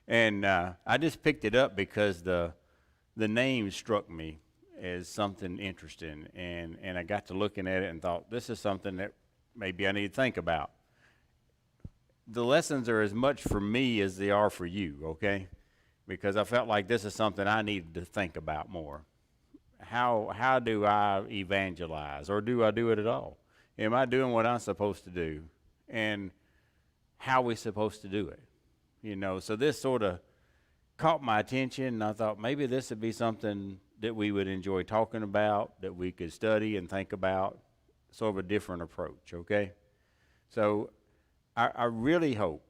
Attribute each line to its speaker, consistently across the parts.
Speaker 1: And I just picked it up because the name struck me as something interesting, and I got to looking at it and thought, this is something that maybe I need to think about. The lessons are as much for me as they are for you, okay? Because I felt like this is something I needed to think about more. How do I evangelize, or do I do it at all? Am I doing what I'm supposed to do? And how are we supposed to do it? You know, so this sort of caught my attention, and I thought maybe this would be something that we would enjoy talking about, that we could study and think about, sort of a different approach, okay? So I really hope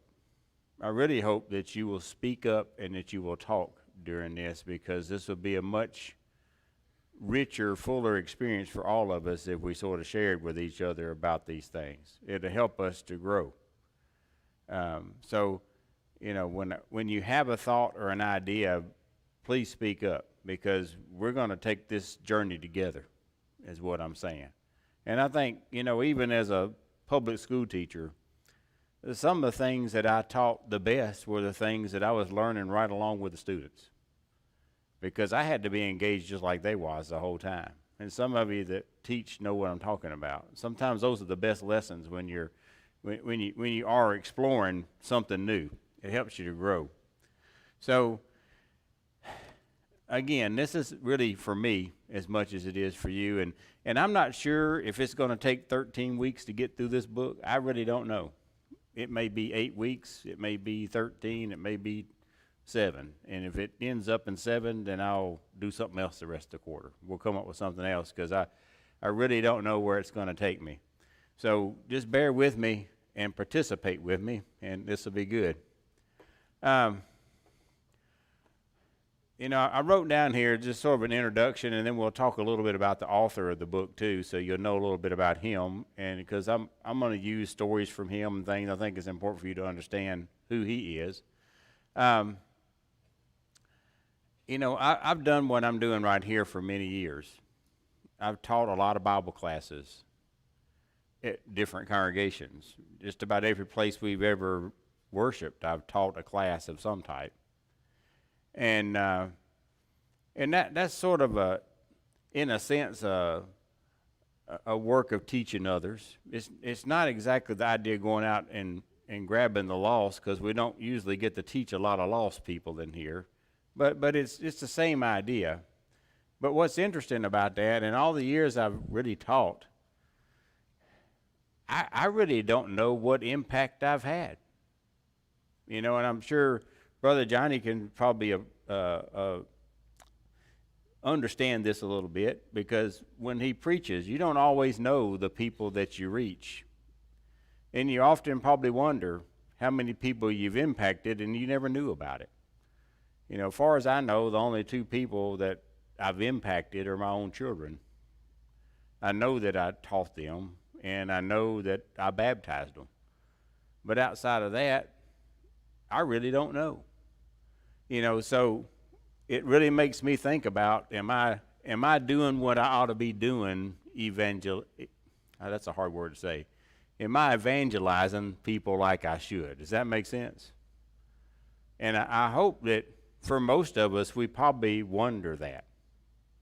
Speaker 1: that you will speak up and that you will talk during this, because this will be a much richer, fuller experience for all of us if we sort of shared with each other about these things. It'll help us to grow. So, you know, when you have a thought or an idea, please speak up, because we're going to take this journey together, is what I'm saying. And I think, you know, even as a public school teacher, some of the things that I taught the best were the things that I was learning right along with the students, because I had to be engaged just like they was the whole time. And some of you that teach know what I'm talking about. Sometimes those are the best lessons when you are exploring something new. It helps you to grow. So again, this is really for me as much as it is for you. And I'm not sure if it's going to take 13 weeks to get through this book. I really don't know. It may be 8 weeks, it may be 13, it may be 7. And if it ends up in 7, then I'll do something else the rest of the quarter. We'll come up with something else, because I really don't know where it's going to take me. So just bear with me and participate with me, and this will be good. You know, I wrote down here just sort of an introduction, and then we'll talk a little bit about the author of the book too, so you'll know a little bit about him. And because I'm going to use stories from him and things I think it's important for you to understand who he is. You know, I've done what I'm doing right here for many years. I've taught a lot of Bible classes at different congregations. Just about every place we've ever worshiped, I've taught a class of some type. And that's sort of in a sense, a work of teaching others. It's not exactly the idea of going out and grabbing the lost, because we don't usually get to teach a lot of lost people in here. But it's the same idea. But what's interesting about that, in all the years I've really taught, I really don't know what impact I've had. You know, and I'm sure Brother Johnny can probably understand this a little bit, because when he preaches, you don't always know the people that you reach. And you often probably wonder how many people you've impacted and you never knew about it. You know, as far as I know, the only 2 people that I've impacted are my own children. I know that I taught them, and I know that I baptized them. But outside of that, I really don't know. You know, so it really makes me think about, am I doing what I ought to be doing? That's a hard word to say. Am I evangelizing people like I should? Does that make sense? And I hope that for most of us, we probably wonder that.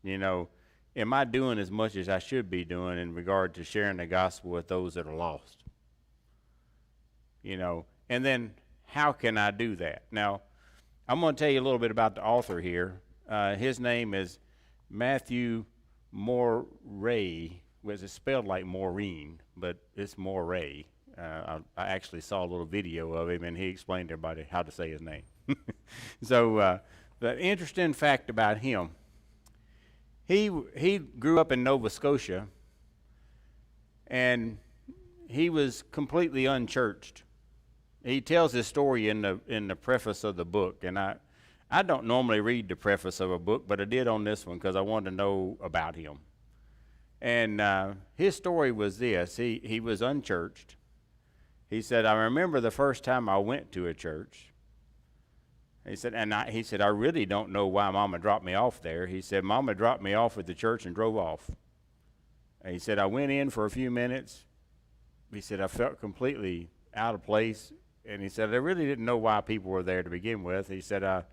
Speaker 1: You know, am I doing as much as I should be doing in regard to sharing the gospel with those that are lost? You know, and then how can I do that? Now, I'm going to tell you a little bit about the author here. His name is Matthew Morey. Well, it's spelled like Maureen, but it's Morey. I actually saw a little video of him, and he explained to everybody how to say his name. So the interesting fact about him, he grew up in Nova Scotia, and he was completely unchurched. He tells his story in the preface of the book, and I don't normally read the preface of a book, but I did on this one because I wanted to know about him. And his story was this: he was unchurched. He said, "I remember the first time I went to a church." He said, he said, "I really don't know why Mama dropped me off there." He said, "Mama dropped me off at the church and drove off." And he said, "I went in for a few minutes." He said, "I felt completely out of place And he said, I really didn't know why people were there to begin with. He said, I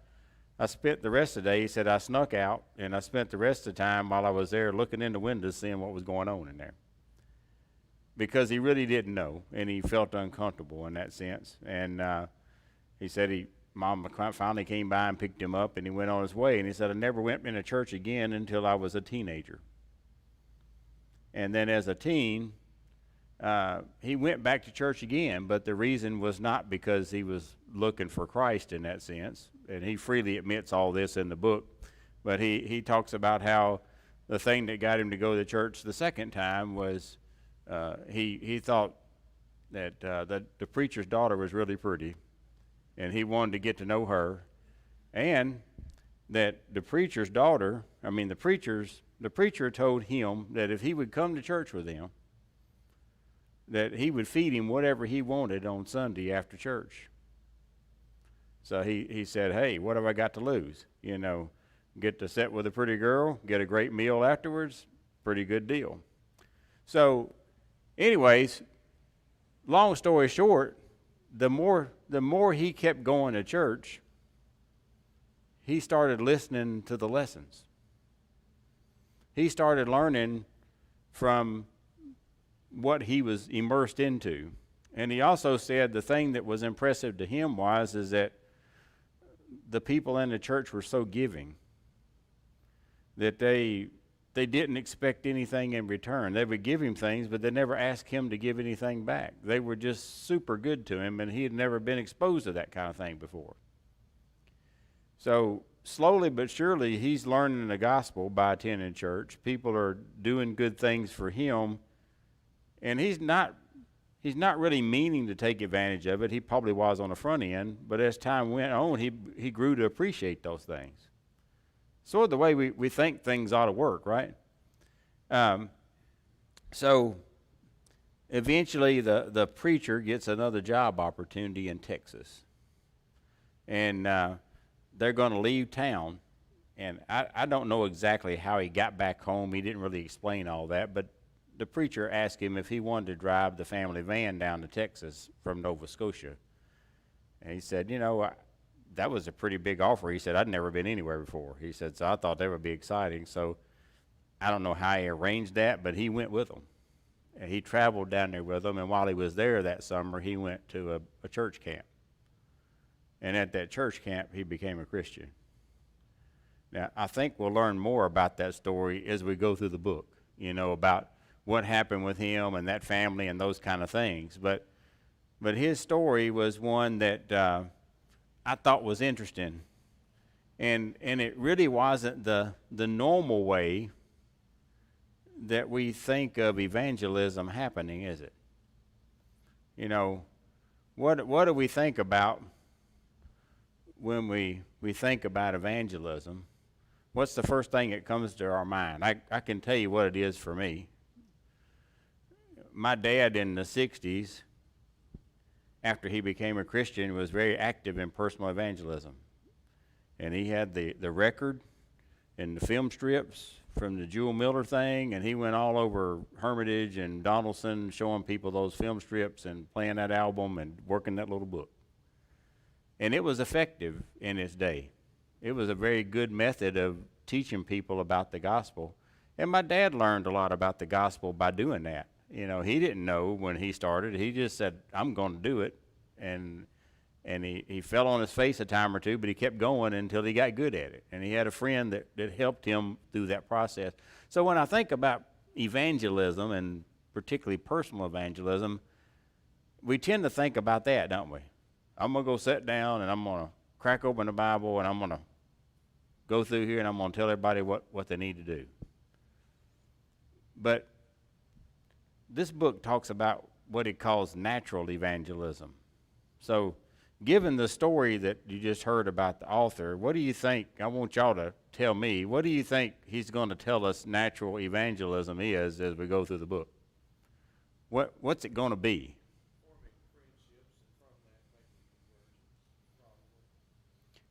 Speaker 1: spent the rest of the day, he said, I snuck out, and I spent the rest of the time while I was there looking in the windows, seeing what was going on in there. Because he really didn't know, and he felt uncomfortable in that sense. And he said Mom finally came by and picked him up, and he went on his way. And he said, I never went in a church again until I was a teenager. And then as a teen, he went back to church again, but the reason was not because he was looking for Christ in that sense. And he freely admits all this in the book. But he talks about how the thing that got him to go to church the second time was he thought that the preacher's daughter was really pretty, and he wanted to get to know her, and that the preacher's daughter, the preacher told him that if he would come to church with him, that he would feed him whatever he wanted on Sunday after church. So he said, hey, what have I got to lose? Get to sit with a pretty girl, get a great meal afterwards, pretty good deal. So anyways, long story short, the more he kept going to church, he started listening to the lessons. He started learning from what he was immersed into. And he also said the thing that was impressive to him is that the people in the church were so giving that they didn't expect anything in return. They would give him things, but they never asked him to give anything back. They were just super good to him, and he had never been exposed to that kind of thing before. So slowly but surely, he's learning the gospel by attending church. People are doing good things for him, and he's not really meaning to take advantage of it. He probably was on the front end, but as time went on, he grew to appreciate those things. Sort of the way we think things ought to work, right? So eventually the preacher gets another job opportunity in Texas. And they're going to leave town. And I don't know exactly how he got back home. He didn't really explain all that. But the preacher asked him if he wanted to drive the family van down to Texas from Nova Scotia. And he said, that was a pretty big offer. He said, I'd never been anywhere before. He said, so I thought that would be exciting. So I don't know how he arranged that, but he went with them. And he traveled down there with them, and while he was there that summer, he went to a church camp. And at that church camp, he became a Christian. Now, I think we'll learn more about that story as we go through the book, about what happened with him and that family and those kind of things. But his story was one that I thought was interesting, and it really wasn't the normal way that we think of evangelism happening, is it? What do we think about when we think about evangelism? What's the first thing that comes to our mind? I can tell you what it is for me. My dad in the 60s, after he became a Christian, was very active in personal evangelism. And he had the record and the film strips from the Jewel Miller thing, and he went all over Hermitage and Donaldson showing people those film strips and playing that album and working that little book. And it was effective in its day. It was a very good method of teaching people about the gospel. And my dad learned a lot about the gospel by doing that. He didn't know when he started. He just said, I'm going to do it. And he fell on his face a time or two, but he kept going until he got good at it. And he had a friend that helped him through that process. So when I think about evangelism, and particularly personal evangelism, we tend to think about that, don't we? I'm going to go sit down, and I'm going to crack open the Bible, and I'm going to go through here, and I'm going to tell everybody what they need to do. But this book talks about what it calls natural evangelism. So given the story that you just heard about the author, what do you think? I want y'all to tell me, what do you think he's going to tell us natural evangelism is as we go through the book? What's it going to be?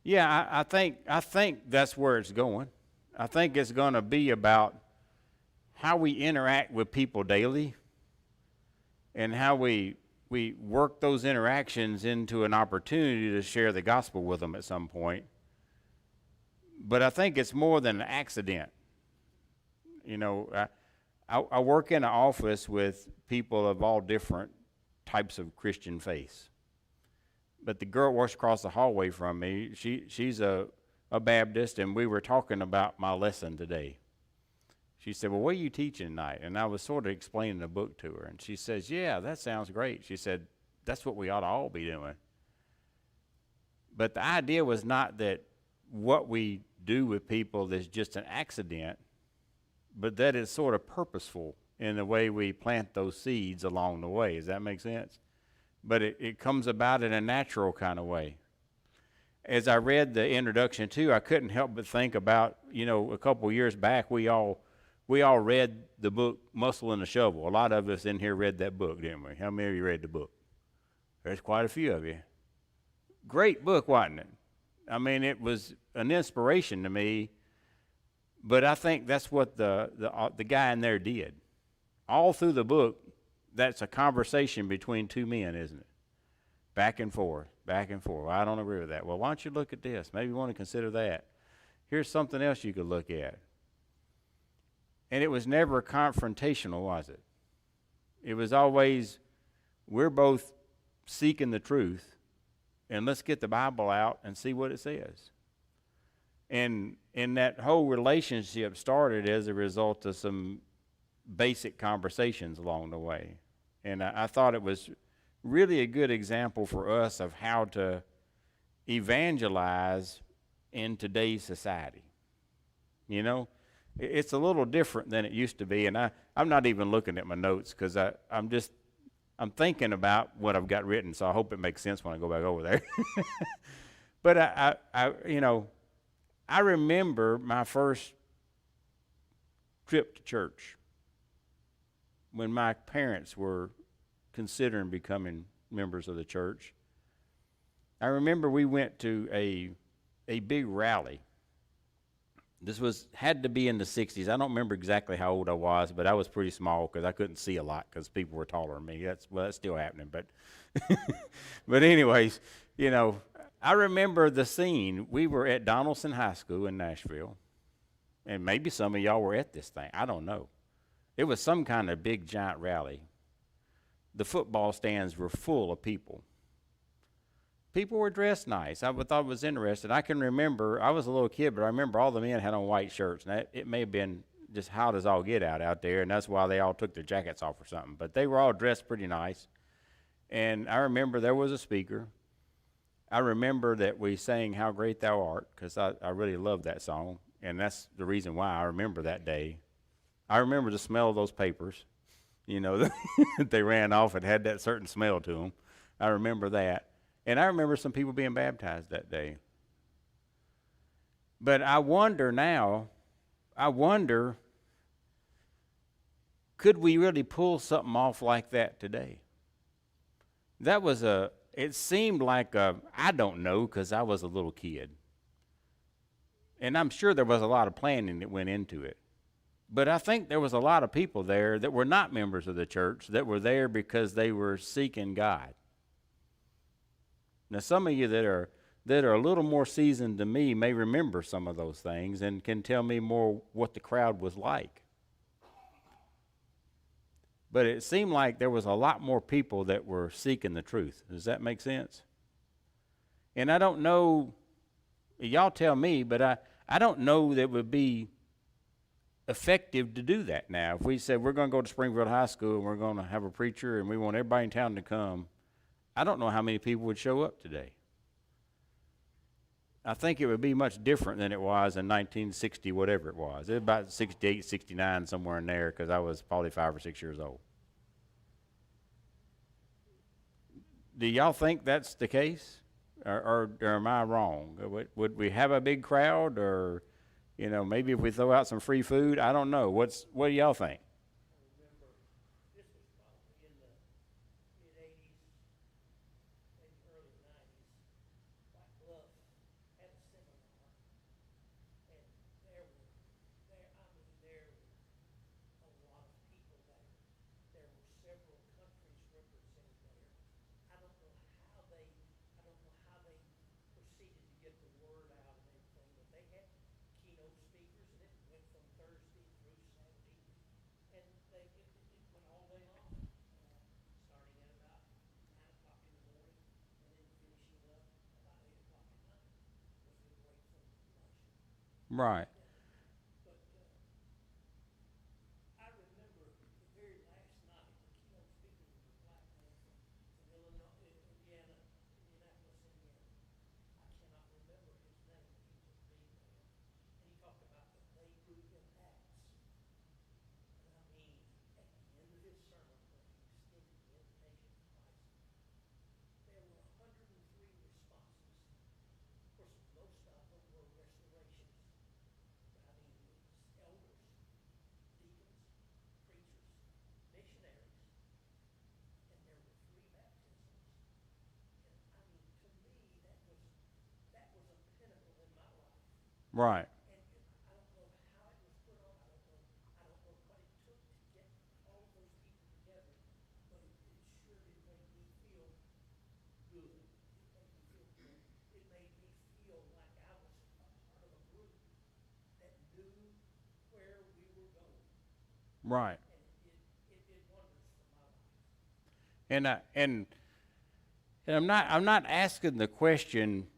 Speaker 1: Yeah, I think that's where it's going. I think it's going to be about how we interact with people daily, and how we we work those interactions into an opportunity to share the gospel with them at some point. But I think it's more than an accident. You know, I work in an office with people of all different types of Christian faiths. But the girl walks across the hallway from me. She's a Baptist, and we were talking about my lesson today. She said, well, what are you teaching tonight? And I was sort of explaining the book to her. And she says, yeah, that sounds great. She said, that's what we ought to all be doing. But the idea was not that what we do with people is just an accident, but that it's sort of purposeful in the way we plant those seeds along the way. Does that make sense? But it comes about in a natural kind of way. As I read the introduction too, I couldn't help but think about, you know, a couple years back, we all read the book Muscle and the Shovel. A lot of us in here read that book, didn't we? How many of you read the book? There's quite a few of you. Great book, wasn't it? I mean, it was an inspiration to me, but I think that's what the guy in there did. All through the book, that's a conversation between two men, isn't it? Back and forth, back and forth. Well, I don't agree with that. Well, why don't you look at this? Maybe you want to consider that. Here's something else you could look at. And it was never confrontational, was it? It was always, we're both seeking the truth, and let's get the Bible out and see what it says. And that whole relationship started as a result of some basic conversations along the way. And I thought it was really a good example for us of how to evangelize in today's society. You know, it's a little different than it used to be. And I'm not even looking at my notes because I'm thinking about what I've got written, so I hope it makes sense when I go back over there. But I remember my first trip to church when my parents were considering becoming members of the church. I remember we went to a big rally. This had to be in the 60s. I don't remember exactly how old I was, but I was pretty small because I couldn't see a lot because people were taller than me. That's still happening. But but anyways, you know, I remember the scene. We were at Donaldson High School in Nashville, and maybe some of y'all were at this thing. I don't know. It was some kind of big, giant rally. The football stands were full of people. People were dressed nice. I thought it was interesting. I can remember, I was a little kid, but I remember all the men had on white shirts. And it may have been just hot as all get out there, and that's why they all took their jackets off or something. But they were all dressed pretty nice. And I remember there was a speaker. I remember that we sang How Great Thou Art, because I really loved that song. And that's the reason why I remember that day. I remember the smell of those papers. You know, they ran off and had that certain smell to them. I remember that. And I remember some people being baptized that day. But I wonder now, could we really pull something off like that today? It seemed like I don't know, because I was a little kid. And I'm sure there was a lot of planning that went into it. But I think there was a lot of people there that were not members of the church that were there because they were seeking God. Now, some of you that are a little more seasoned than me may remember some of those things and can tell me more what the crowd was like. But it seemed like there was a lot more people that were seeking the truth. Does that make sense? And I don't know, y'all tell me, but I don't know that it would be effective to do that now. If we said we're going to go to Springfield High School and we're going to have a preacher and we want everybody in town to come, I don't know how many people would show up today. I think it would be much different than it was in 1960, whatever it was. It was about 68, 69, somewhere in there, because I was probably 5 or 6 years old. Do y'all think that's the case? Or am I wrong? Would we have a big crowd, or, you know, maybe if we throw out some free food? I don't know. What do y'all think? Right.
Speaker 2: I remember the very last night, the keynote speaker was a black man from Illinois, Indiana, Indianapolis, Indiana. I cannot remember his name, but he was a big man. And he talked about the they group in Acts. And I mean, at the end of his sermon, when he extended the invitation to Christ, there were 103 responses. Of course, most of them were restorations. But I mean, it was elders, deacons, preachers, missionaries, and there were 3 baptisms. And I mean, to me, that was a pinnacle in my life.
Speaker 1: Right.
Speaker 2: And I don't know how it was put on. I don't know what it took to get all of those people together, but it sure did make me feel good. It made me feel good. It made me feel like I was a part of a group that knew where we were going,
Speaker 1: Right.
Speaker 2: and it did wonders for my life.
Speaker 1: And I'm not asking the question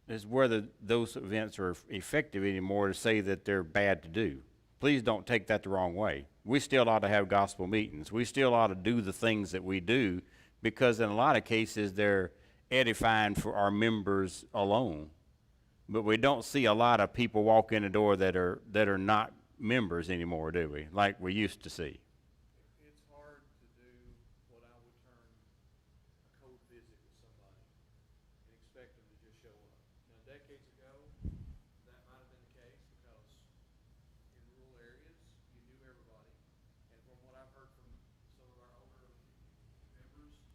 Speaker 1: is whether those events are effective anymore to say that they're bad to do. Please don't take that the wrong way. We still ought to have gospel meetings. We still ought to do the things that we do because in a lot of cases they're edifying for our members alone. But we don't see a lot of people walk in the door that are not members anymore, do we? Like we used to see.
Speaker 3: It's hard to do what I would term a cold visit with somebody and expect them to just show up. Now, decades ago, that might have been the case because in rural areas, you knew everybody. And from what I've heard from some of our older members,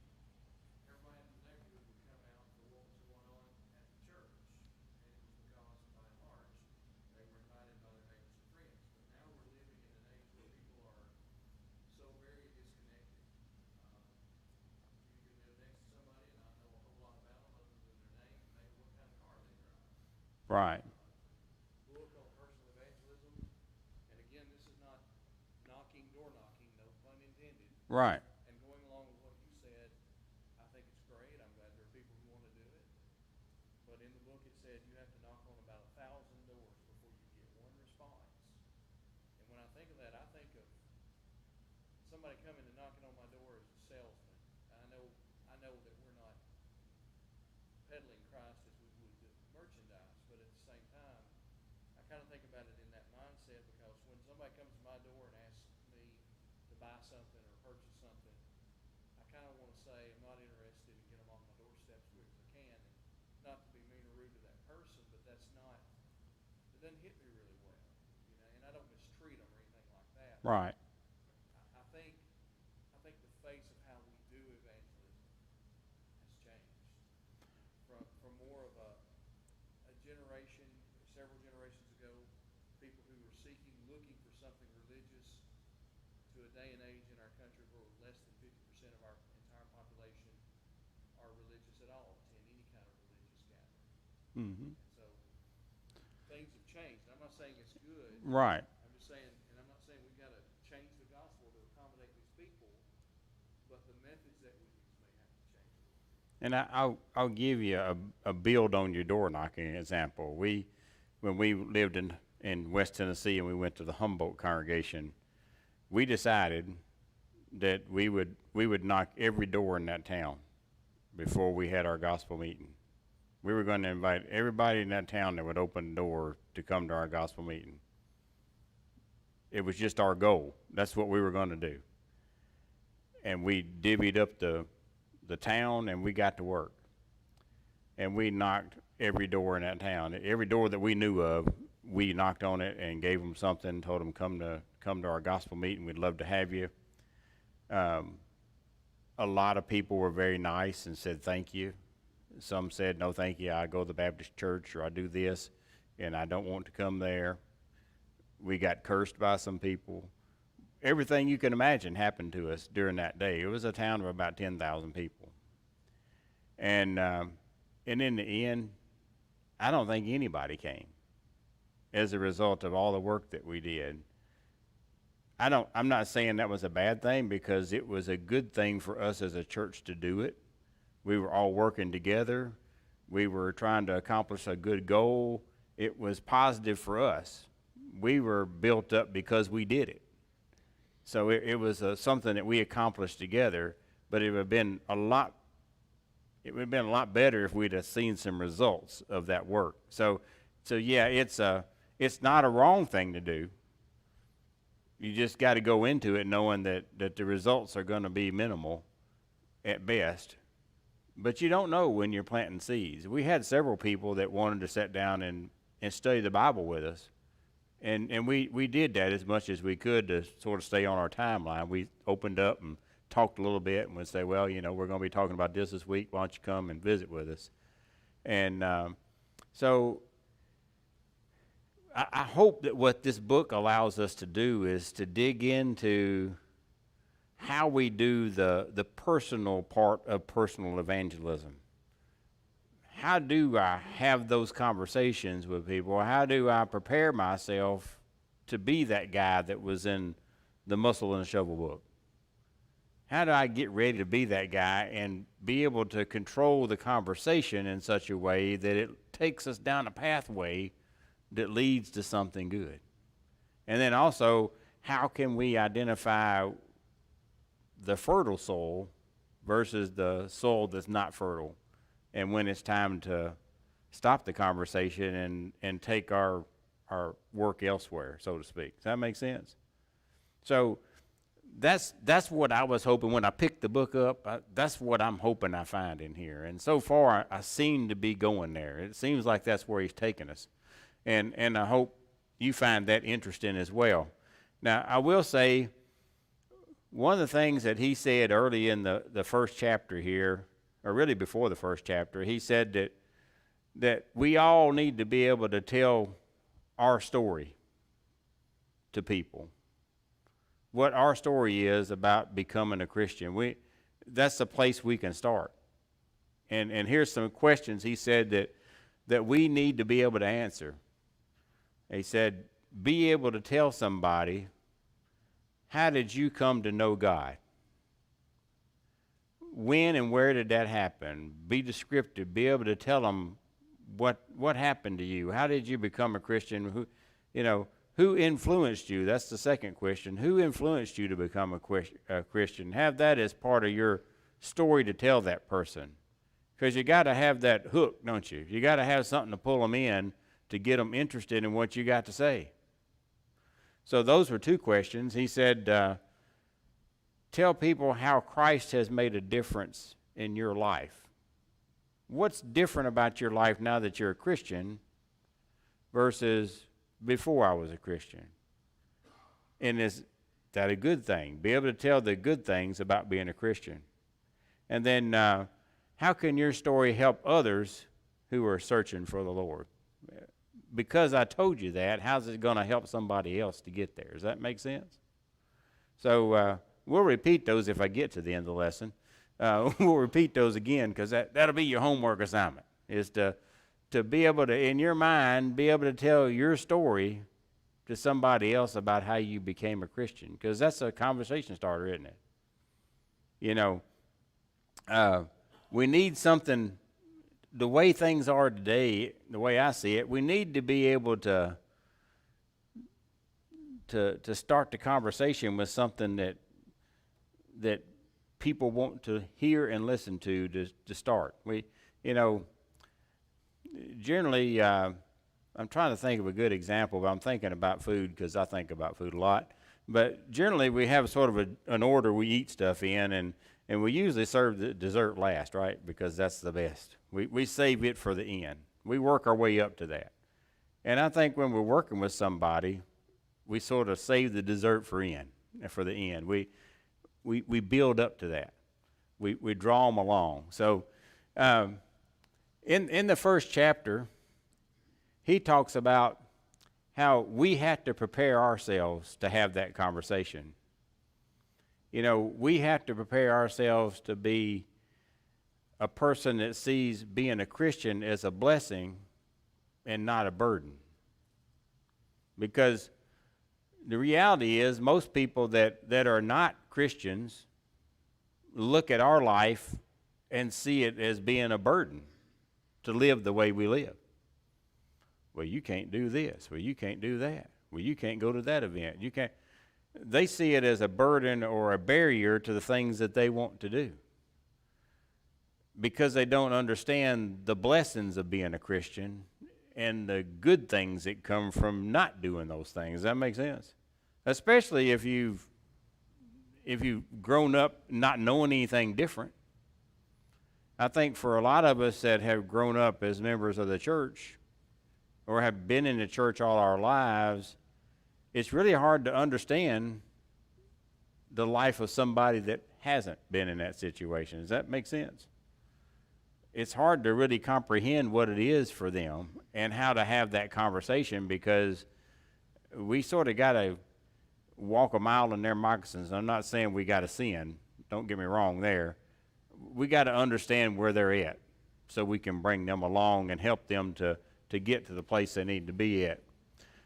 Speaker 3: everybody in the neighborhood would come out for what was going on at the church. And it was because, by and large, they were invited by their neighbors and friends. But now we're living in an age where people are so very disconnected. You can live next to somebody and not know a whole lot about them other than their name and maybe what kind of car they drive.
Speaker 1: Right.
Speaker 3: Book on personal evangelism, and again, this is not door knocking, no pun intended.
Speaker 1: Right.
Speaker 3: And going along with what you said, I think it's great. I'm glad there are people who want to do it. But in the book it said you have to knock on about 1,000 doors before you get one response. And when I think of that, I think of somebody coming and knocking on my door as a salesman. I know that we're not peddling Christ as we would the merchandise, but at the same time, I kind of think about it in that mindset because when somebody comes to my door and asks me to buy something or purchase something, I kind of want to say I'm not interested in get them off my doorstep as quick as I can, and not to be mean or rude to that person, but that's not, it doesn't hit me really well, and I don't mistreat them or anything like that.
Speaker 1: Right.
Speaker 3: I think the face of how we do evangelism has changed from more of a generation, several generations ago, people who were looking for something religious, to a day and age in our country where less than 50% of our entire population are religious at all, attend any kind of religious gathering.
Speaker 1: Mm-hmm.
Speaker 3: And so things have changed. I'm not saying it's good.
Speaker 1: Right.
Speaker 3: I'm just saying, and I'm not saying we've got to change the gospel to accommodate these people, but the methods that we use may have to change a little bit.
Speaker 1: And I'll give you a build on your door knocking example. When we lived in West Tennessee and we went to the Humboldt congregation, we decided that we would knock every door in that town before we had our gospel meeting. We were going to invite everybody in that town that would open the door to come to our gospel meeting. It was just our goal. That's what we were going to do. And we divvied up the town and we got to work. And we knocked every door in that town. Every door that we knew of, we knocked on it and gave them something, told them come to our gospel meeting. We'd love to have you. A lot of people were very nice and said thank you. Some said no thank you, I go to the Baptist church or I do this and I don't want to come there. We got cursed by some people. Everything you can imagine happened to us during that day. It was a town of about 10,000 people. And in the end, I don't think anybody came as a result of all the work that we did. I'm not saying that was a bad thing because it was a good thing for us as a church to do it. We were all working together. We were trying to accomplish a good goal. it was positive for us. We were built up because we did it. So it was something that we accomplished together, but it would have been a lot better if we'd have seen some results of that work. So yeah, it's not a wrong thing to do. You just got to go into it knowing that the results are going to be minimal at best. But you don't know when you're planting seeds. We had several people that wanted to sit down and study the Bible with us. And we did that as much as we could to sort of stay on our timeline. We opened up and talked a little bit and would say, well, we're going to be talking about this week. Why don't you come and visit with us? And so I hope that what this book allows us to do is to dig into how we do the personal part of personal evangelism. How do I have those conversations with people? How do I prepare myself to be that guy that was in the Muscle and the Shovel book? How do I get ready to be that guy and be able to control the conversation in such a way that it takes us down a pathway that leads to something good? And then also, how can we identify the fertile soil versus the soil that's not fertile? And when it's time to stop the conversation and take our work elsewhere, so to speak. Does that make sense? So that's what I was hoping when I picked the book up. That's what I'm hoping I find in here. And so far, I seem to be going there. It seems like that's where he's taking us. And I hope you find that interesting as well. Now, I will say, one of the things that he said early in the first chapter here, or really before the first chapter, he said that we all need to be able to tell our story to people. What our story is about becoming a Christian. That's the place we can start. And here's some questions he said that we need to be able to answer. He said, be able to tell somebody, how did you come to know God? When and where did that happen? Be descriptive. Be able to tell them what happened to you. How did you become a Christian? Who influenced you? That's the second question. Who influenced you to become a Christian? Have that as part of your story to tell that person, because you got to have that hook, don't you? You got to have something to pull them in to get them interested in what you got to say. So those were two questions. He said, tell people how Christ has made a difference in your life. What's different about your life now that you're a Christian versus before I was a Christian? And is that a good thing? Be able to tell the good things about being a Christian. And then how can your story help others who are searching for the Lord? Because I told you that, how's it going to help somebody else to get there? Does that make sense? So we'll repeat those if I get to the end of the lesson. We'll repeat those again, because that'll be your homework assignment, is to be able to, in your mind, be able to tell your story to somebody else about how you became a Christian, because that's a conversation starter, isn't it? We need something. The way things are today, the way I see it, we need to be able to start the conversation with something that people want to hear and listen to start. Generally, I'm trying to think of a good example, but I'm thinking about food because I think about food a lot. But generally, we have sort of an order we eat stuff in, and we usually serve the dessert last, right? Because that's the best. We save it for the end. We work our way up to that. And I think when we're working with somebody, we sort of save the dessert for the end. We build up to that. We draw them along. So in the first chapter, he talks about how we have to prepare ourselves to have that conversation. We have to prepare ourselves to be a person that sees being a Christian as a blessing and not a burden. Because the reality is most people that are not Christians look at our life and see it as being a burden to live the way we live. Well, you can't do this. Well, you can't do that. Well, you can't go to that event. You can't. They see it as a burden or a barrier to the things that they want to do, because they don't understand the blessings of being a Christian and the good things that come from not doing those things. Does that make sense? Especially if you've grown up not knowing anything different. I think for a lot of us that have grown up as members of the church or have been in the church all our lives, it's really hard to understand the life of somebody that hasn't been in that situation. Does that make sense? It's hard to really comprehend what it is for them and how to have that conversation, because we sort of got to walk a mile in their moccasins. I'm not saying we got to sin. Don't get me wrong there. We got to understand where they're at so we can bring them along and help them to get to the place they need to be at.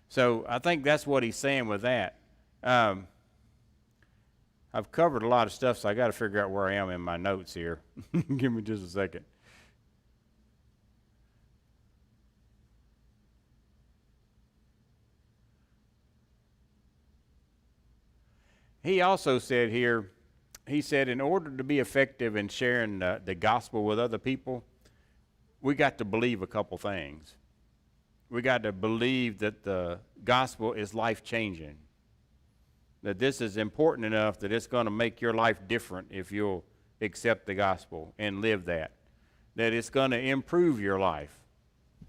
Speaker 1: So I think that's what he's saying with that. I've covered a lot of stuff, so I got to figure out where I am in my notes here. Give me just a second. He also said here, he said, in order to be effective in sharing the gospel with other people, we got to believe a couple things. We got to believe that the gospel is life-changing, that this is important enough that it's going to make your life different if you'll accept the gospel and live that it's going to improve your life.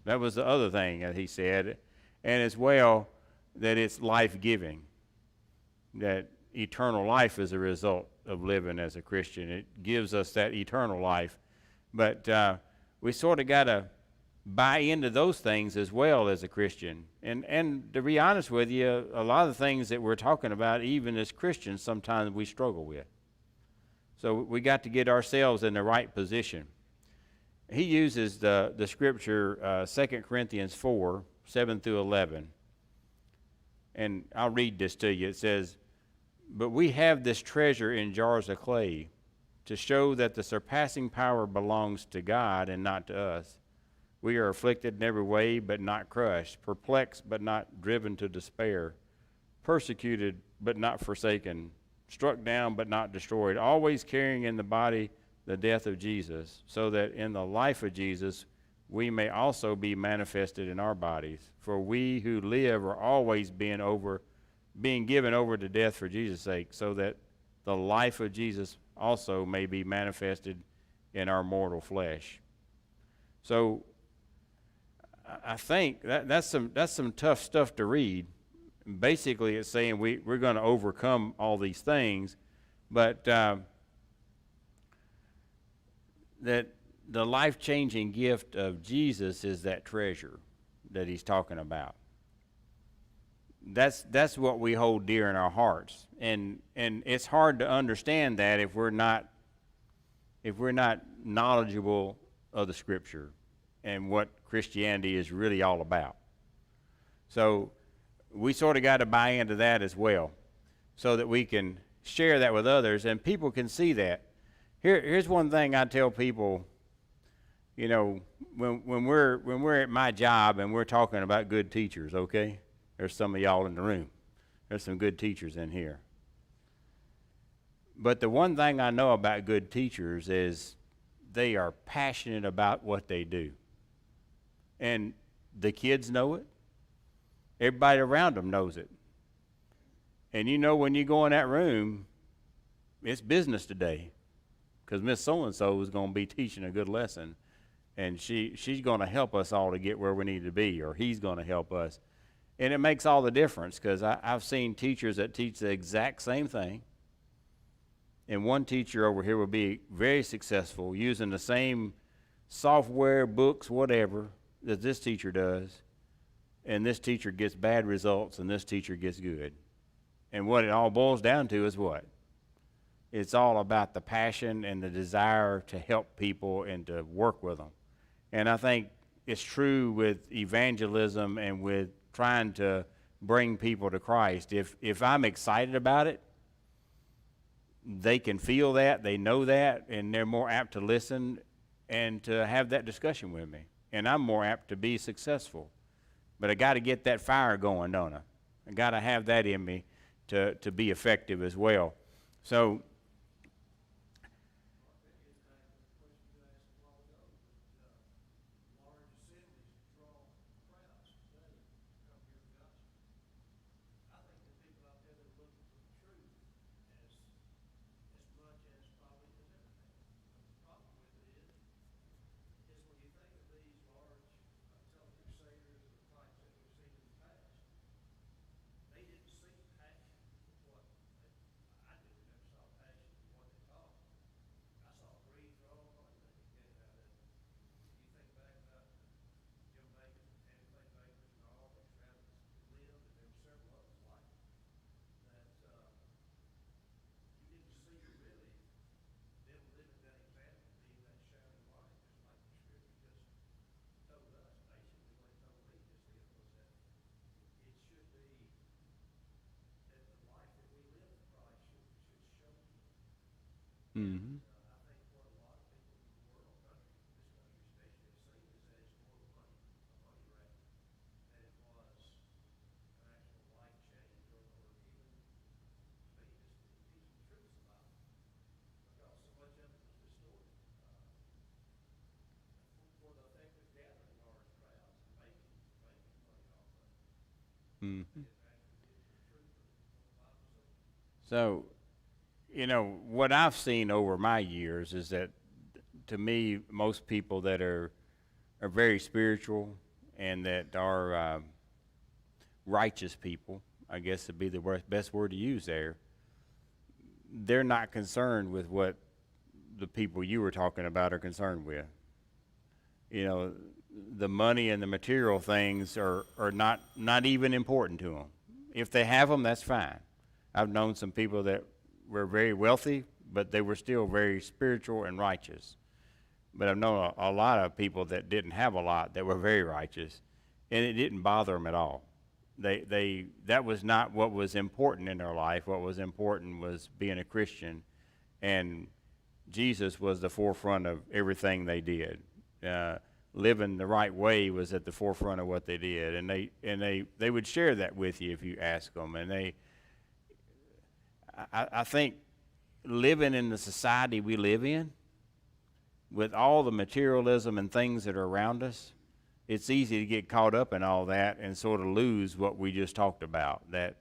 Speaker 1: That was the other thing that he said. And as well, that it's life-giving, that eternal life is a result of living as a Christian. It gives us that eternal life. But we sort of got to buy into those things as well as a Christian. And to be honest with you, a lot of the things that we're talking about, even as Christians, sometimes we struggle with. So we got to get ourselves in the right position. He uses the scripture 2 Corinthians 4, 7 through 11. And I'll read this to you. It says, "But we have this treasure in jars of clay to show that the surpassing power belongs to God and not to us. We are afflicted in every way, but not crushed, perplexed, but not driven to despair, persecuted, but not forsaken, struck down, but not destroyed, always carrying in the body the death of Jesus, so that in the life of Jesus we may also be manifested in our bodies. For we who live are always being given over to death for Jesus' sake, so that the life of Jesus also may be manifested in our mortal flesh." So I think that's some tough stuff to read. Basically, it's saying we're going to overcome all these things, but that the life-changing gift of Jesus is that treasure that he's talking about. That's what we hold dear in our hearts, and it's hard to understand that if we're not knowledgeable of the Scripture and what Christianity is really all about. So we sort of got to buy into that as well, so that we can share that with others and people can see that. Here's one thing I tell people. You know, when we're at my job and we're talking about good teachers, okay? There's some of y'all in the room. There's some good teachers in here. But the one thing I know about good teachers is they are passionate about what they do. And the kids know it. Everybody around them knows it. And you know, when you go in that room, it's business today, because Miss So-and-so is going to be teaching a good lesson, and she's going to help us all to get where we need to be, or he's going to help us. And it makes all the difference, because I've seen teachers that teach the exact same thing, and one teacher over here will be very successful using the same software, books, whatever, that this teacher does, and this teacher gets bad results, and this teacher gets good. And what it all boils down to is what? It's all about the passion and the desire to help people and to work with them. And I think it's true with evangelism and with trying to bring people to Christ. If I'm excited about it, they can feel that, they know that, and they're more apt to listen and to have that discussion with me. And I'm more apt to be successful But I got to get that fire going, don't I? I got to have that in me to be effective as well. So,
Speaker 2: Large assemblies draw crowds today come hear the gospel. I think the people out there that are looking for the truth as much as probably as anything. The problem with it is when you think of these large telecrusaders or the types that we've seen in the past, they didn't see passion for what I did never saw passion for what they taught. I saw greed for all money that they get out of it. You think back about Jim Bacon, Annie Clay Baker, and all the Travis lived, and there were several others like it, that you didn't see really them living that example, being that shining light, just like the scripture just told us. Basically, what it told me just then was that it should be that the life that we live in Christ should show you.
Speaker 1: mhm.
Speaker 2: I think what a lot of people in the world, this country especially, have seen is that it's more money, a money grab, than it was an actual life change or even, to me, just teaching the truth about it. Because so much of it was distorted for the effect of gathering large crowds and making money off of it.
Speaker 1: Mhm.
Speaker 2: It actually did the truth of what the Bible says.
Speaker 1: So, what I've seen over my years is that, to me, most people that are very spiritual and that are righteous people, I guess would be the best word to use there, they're not concerned with what the people you were talking about are concerned with. The money and the material things are not even important to them. If they have them, that's fine. I've known some people that were very wealthy, but they were still very spiritual and righteous. But I've known a lot of people that didn't have a lot that were very righteous, and it didn't bother them at all. That was not what was important in their life. What was important was being a Christian, and Jesus was the forefront of everything they did. Living the right way was at the forefront of what they did, and they would share that with you if you ask them. And I think living in the society we live in, with all the materialism and things that are around us, it's easy to get caught up in all that and sort of lose what we just talked about, that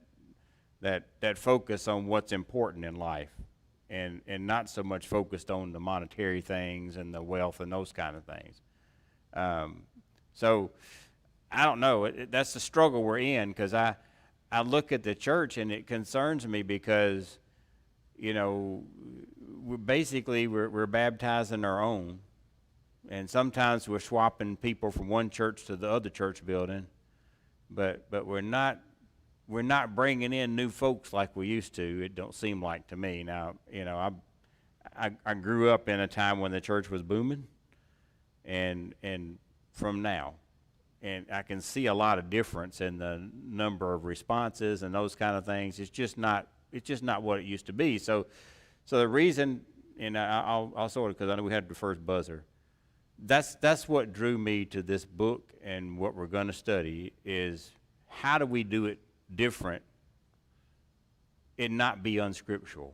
Speaker 1: focus on what's important in life, and not so much focused on the monetary things and the wealth and those kind of things. So I don't know. That's the struggle we're in, because I look at the church and it concerns me because, we're baptizing our own, and sometimes we're swapping people from one church to the other church building, but we're not bringing in new folks like we used to. It don't seem like to me. Now, I grew up in a time when the church was booming, and from now, and I can see a lot of difference in the number of responses and those kind of things. It's just not what it used to be. So the reason, and I'll sort of, because I know we had the first buzzer. That's what drew me to this book and what we're going to study is how do we do it different and not be unscriptural,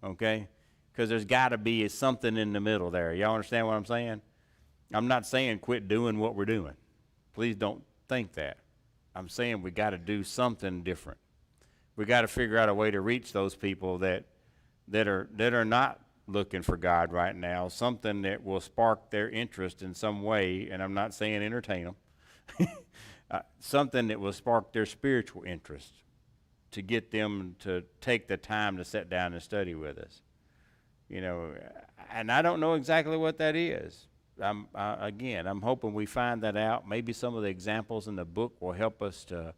Speaker 1: okay? Because there's got to be something in the middle there. Y'all understand what I'm saying? I'm not saying quit doing what we're doing. Please don't think that. I'm saying we got to do something different. We got to figure out a way to reach those people that are not looking for God right now, something that will spark their interest in some way, and I'm not saying entertain them, something that will spark their spiritual interest to get them to take the time to sit down and study with us. And I don't know exactly what that is. I'm hoping we find that out. Maybe some of the examples in the book will help us to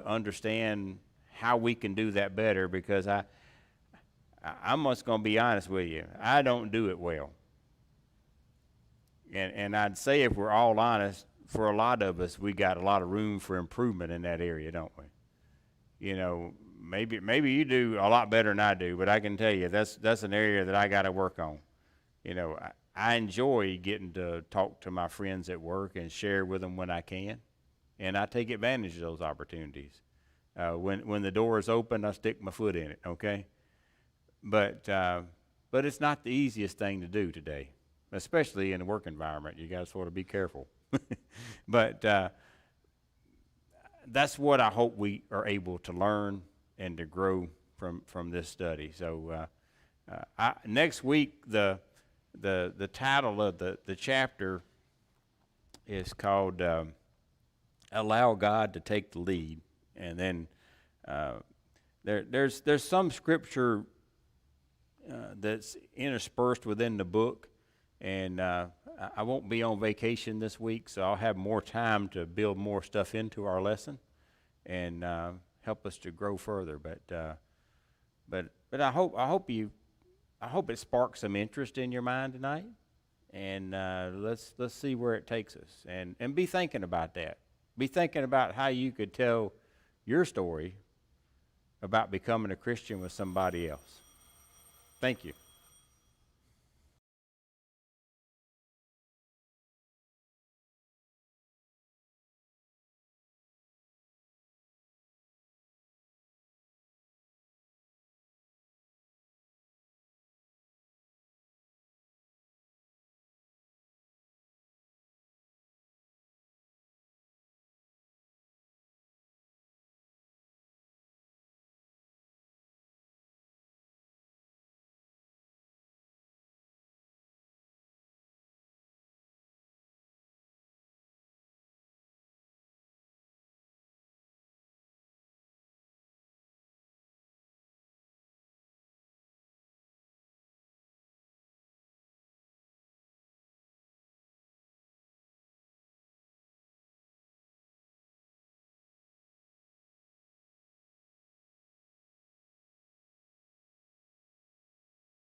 Speaker 1: understand how we can do that better, because I'm just going to be honest with you. I don't do it well. And I'd say if we're all honest, for a lot of us, we got a lot of room for improvement in that area, don't we? Maybe you do a lot better than I do, but I can tell you that's an area that I got to work on. I enjoy getting to talk to my friends at work and share with them when I can. and I take advantage of those opportunities. When the door is open, I stick my foot in it. Okay, but it's not the easiest thing to do today, especially in the work environment. You got to sort of be careful. But that's what I hope we are able to learn and to grow from this study. So next week, the title of the chapter is called "Allow God to Take the Lead," and then there's some scripture that's interspersed within the book, and I won't be on vacation this week, so I'll have more time to build more stuff into our lesson and help us to grow further. But I hope it sparks some interest in your mind tonight, and let's see where it takes us, and be thinking about that. Be thinking about how you could tell your story about becoming a Christian with somebody else. Thank you.